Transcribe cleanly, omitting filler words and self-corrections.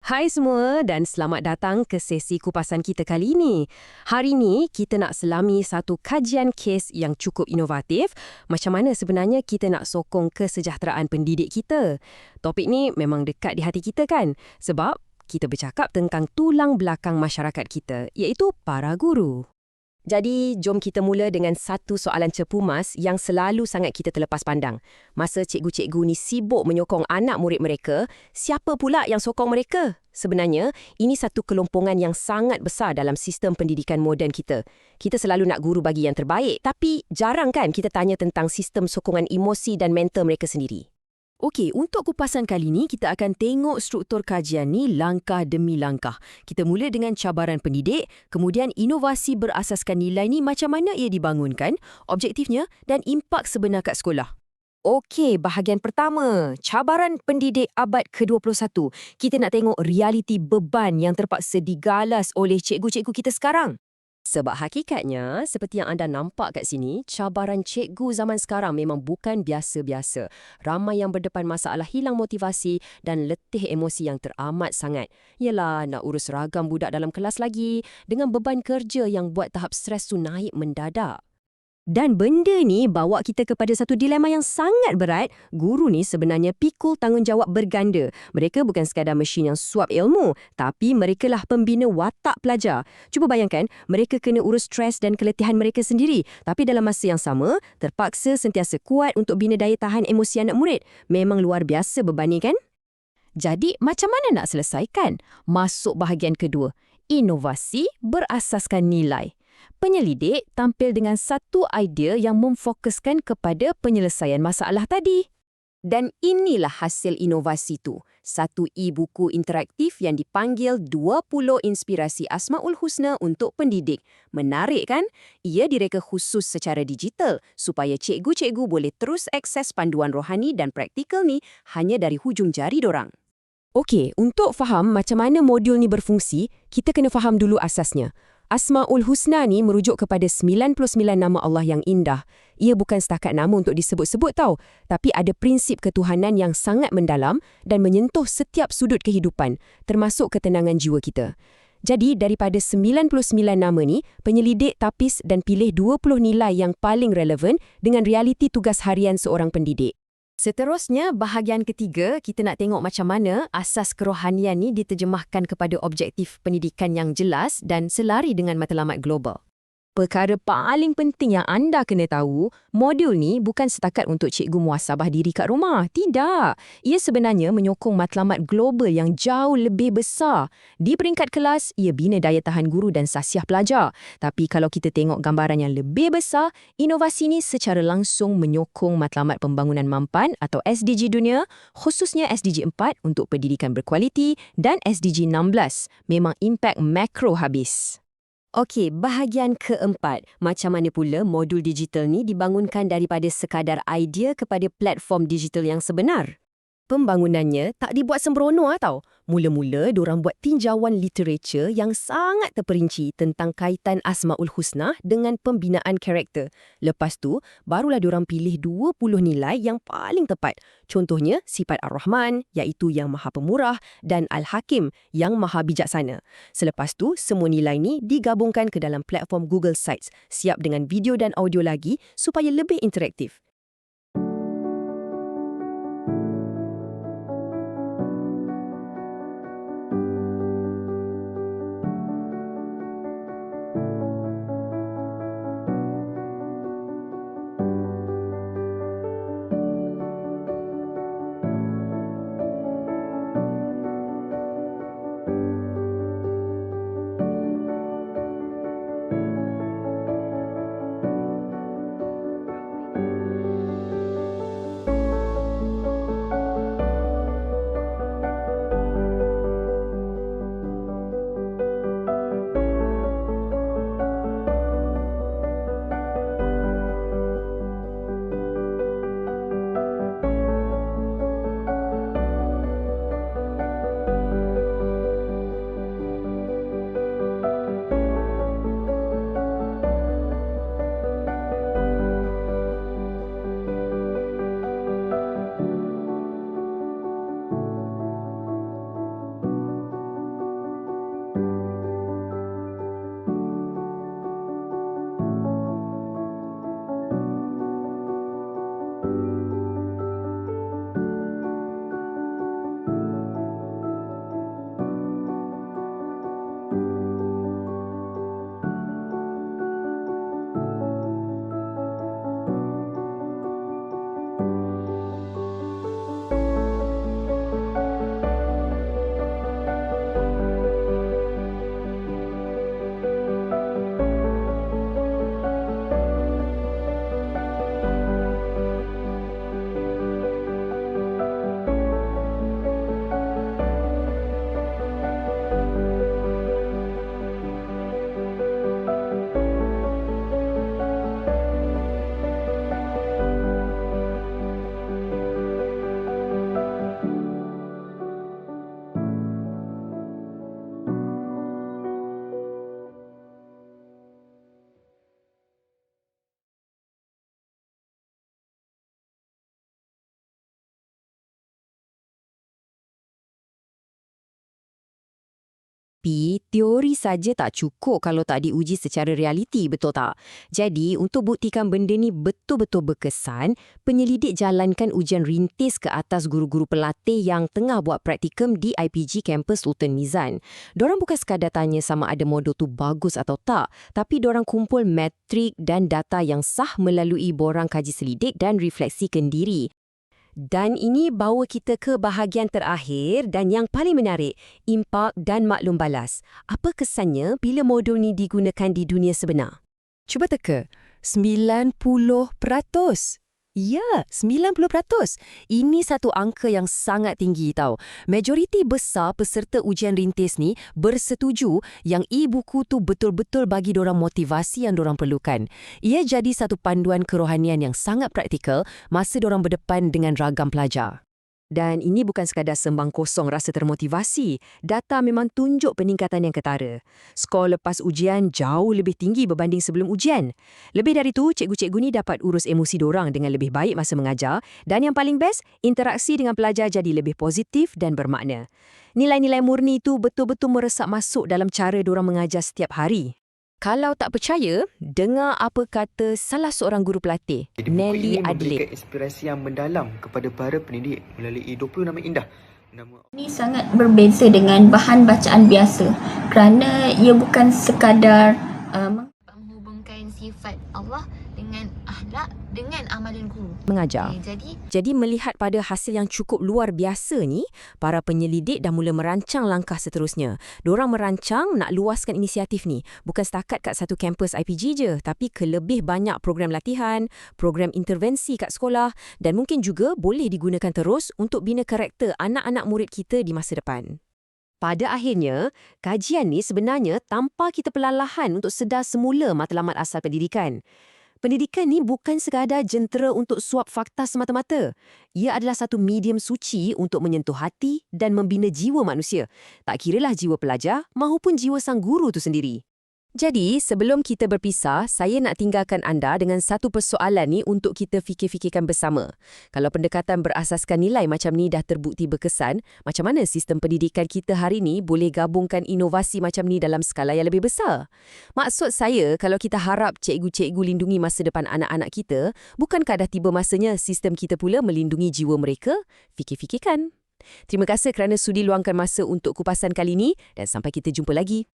Hai semua dan selamat datang ke sesi kupasan kita kali ini. Hari ini kita nak selami satu kajian kes yang cukup inovatif, macam mana sebenarnya kita nak sokong kesejahteraan pendidik kita. Topik ni memang dekat di hati kita kan? Sebab kita bercakap tentang tulang belakang masyarakat kita, iaitu para guru. Jadi, jom kita mula dengan satu soalan cepu mas yang selalu sangat kita terlepas pandang. Masa cikgu-cikgu ni sibuk menyokong anak murid mereka, siapa pula yang sokong mereka? Sebenarnya, ini satu kelompongan yang sangat besar dalam sistem pendidikan moden kita. Kita selalu nak guru bagi yang terbaik, tapi jarang kan kita tanya tentang sistem sokongan emosi dan mental mereka sendiri. Okey, untuk kupasan kali ini, kita akan tengok struktur kajian ni langkah demi langkah. Kita mula dengan cabaran pendidik, kemudian inovasi berasaskan nilai ni macam mana ia dibangunkan, objektifnya dan impak sebenar kat sekolah. Okey, bahagian pertama, cabaran pendidik abad ke-21. Kita nak tengok realiti beban yang terpaksa digalas oleh cikgu-cikgu kita sekarang. Sebab hakikatnya, seperti yang anda nampak kat sini, cabaran cikgu zaman sekarang memang bukan biasa-biasa. Ramai yang berdepan masalah hilang motivasi dan letih emosi yang teramat sangat. Yelah, nak urus ragam budak dalam kelas lagi, dengan beban kerja yang buat tahap stres tu naik mendadak. Dan benda ni bawa kita kepada satu dilema yang sangat berat. Guru ni sebenarnya pikul tanggungjawab berganda. Mereka bukan sekadar mesin yang suap ilmu, tapi merekalah pembina watak pelajar. Cuba bayangkan, mereka kena urus stres dan keletihan mereka sendiri. Tapi dalam masa yang sama, terpaksa sentiasa kuat untuk bina daya tahan emosi anak murid. Memang luar biasa beban ni kan? Jadi, macam mana nak selesaikan? Masuk bahagian kedua. Inovasi berasaskan nilai. Penyelidik tampil dengan satu idea yang memfokuskan kepada penyelesaian masalah tadi. Dan inilah hasil inovasi tu. Satu e-buku interaktif yang dipanggil 20 Inspirasi Asmaul Husna untuk Pendidik. Menarik kan? Ia direka khusus secara digital supaya cikgu-cikgu boleh terus akses panduan rohani dan praktikal ni hanya dari hujung jari dorang. Okey, untuk faham macam mana modul ni berfungsi, kita kena faham dulu asasnya. Asmaul Husna ni merujuk kepada 99 nama Allah yang indah. Ia bukan setakat nama untuk disebut-sebut tau, tapi ada prinsip ketuhanan yang sangat mendalam dan menyentuh setiap sudut kehidupan, termasuk ketenangan jiwa kita. Jadi, daripada 99 nama ni, penyelidik tapis dan pilih 20 nilai yang paling relevan dengan realiti tugas harian seorang pendidik. Seterusnya, bahagian ketiga, kita nak tengok macam mana asas kerohanian ni diterjemahkan kepada objektif pendidikan yang jelas dan selari dengan matlamat global. Perkara paling penting yang anda kena tahu, modul ni bukan setakat untuk cikgu muhasabah diri kat rumah. Tidak. Ia sebenarnya menyokong matlamat global yang jauh lebih besar. Di peringkat kelas, ia bina daya tahan guru dan sasiah pelajar. Tapi kalau kita tengok gambaran yang lebih besar, inovasi ni secara langsung menyokong matlamat pembangunan mampan atau SDG dunia, khususnya SDG 4 untuk pendidikan berkualiti dan SDG 16. Memang impak makro habis. Okey, bahagian keempat. Macam mana pula modul digital ni dibangunkan daripada sekadar idea kepada platform digital yang sebenar? Pembangunannya tak dibuat sembrono tau. Mula-mula, diorang buat tinjauan literature yang sangat terperinci tentang kaitan Asmaul Husna dengan pembinaan karakter. Lepas tu, barulah diorang pilih 20 nilai yang paling tepat. Contohnya, sifat Ar-Rahman, iaitu yang Maha Pemurah, dan Al-Hakim, yang Maha Bijaksana. Selepas tu, semua nilai ni digabungkan ke dalam platform Google Sites, siap dengan video dan audio lagi supaya lebih interaktif. Tapi, teori saja tak cukup kalau tak diuji secara realiti, betul tak? Jadi, untuk buktikan benda ni betul-betul berkesan, penyelidik jalankan ujian rintis ke atas guru-guru pelatih yang tengah buat praktikum di IPG kampus Sultan Mizan. Dorang bukan sekadar tanya sama ada modul tu bagus atau tak, tapi dorang kumpul metrik dan data yang sah melalui borang kaji selidik dan refleksikan diri. Dan ini bawa kita ke bahagian terakhir dan yang paling menarik, impak dan maklum balas. Apa kesannya bila modul ni digunakan di dunia sebenar? Cuba teka, 90%. Ya, 90%. Ini satu angka yang sangat tinggi tau. Majoriti besar peserta ujian rintis ni bersetuju yang e-buku tu betul-betul bagi dorang motivasi yang dorang perlukan. Ia jadi satu panduan kerohanian yang sangat praktikal masa dorang berdepan dengan ragam pelajar. Dan ini bukan sekadar sembang kosong rasa termotivasi. Data memang tunjuk peningkatan yang ketara. Skor lepas ujian jauh lebih tinggi berbanding sebelum ujian. Lebih dari itu, cikgu-cikgu ni dapat urus emosi dorang dengan lebih baik masa mengajar. Dan yang paling best, interaksi dengan pelajar jadi lebih positif dan bermakna. Nilai-nilai murni itu betul-betul meresap masuk dalam cara dorang mengajar setiap hari. Kalau tak percaya, dengar apa kata salah seorang guru pelatih, Nelly Buku ini Adlib. memberikan inspirasi yang mendalam kepada para pendidik melalui 20 nama indah. Ini sangat berbeza dengan bahan bacaan biasa kerana ia bukan sekadar menghubungkan sifat Allah dengan akhlak dengan amalan guru. Mengajar. Jadi melihat pada hasil yang cukup luar biasa ni, para penyelidik dah mula merancang langkah seterusnya. Dorang merancang nak luaskan inisiatif ni, bukan setakat kat satu kampus IPG je, tapi ke lebih banyak program latihan, program intervensi kat sekolah dan mungkin juga boleh digunakan terus untuk bina karakter anak-anak murid kita di masa depan. Pada akhirnya, kajian ni sebenarnya tanpa kita perlahan untuk sedar semula matlamat asal pendidikan. Pendidikan ni bukan sekadar jentera untuk suap fakta semata-mata. Ia adalah satu medium suci untuk menyentuh hati dan membina jiwa manusia. Tak kiralah jiwa pelajar maupun jiwa sang guru tu sendiri. Jadi, sebelum kita berpisah, saya nak tinggalkan anda dengan satu persoalan ni untuk kita fikir-fikirkan bersama. Kalau pendekatan berasaskan nilai macam ni dah terbukti berkesan, macam mana sistem pendidikan kita hari ni boleh gabungkan inovasi macam ni dalam skala yang lebih besar? Maksud saya, kalau kita harap cikgu-cikgu lindungi masa depan anak-anak kita, bukankah dah tiba masanya sistem kita pula melindungi jiwa mereka? Fikir-fikirkan. Terima kasih kerana sudi luangkan masa untuk kupasan kali ini dan sampai kita jumpa lagi.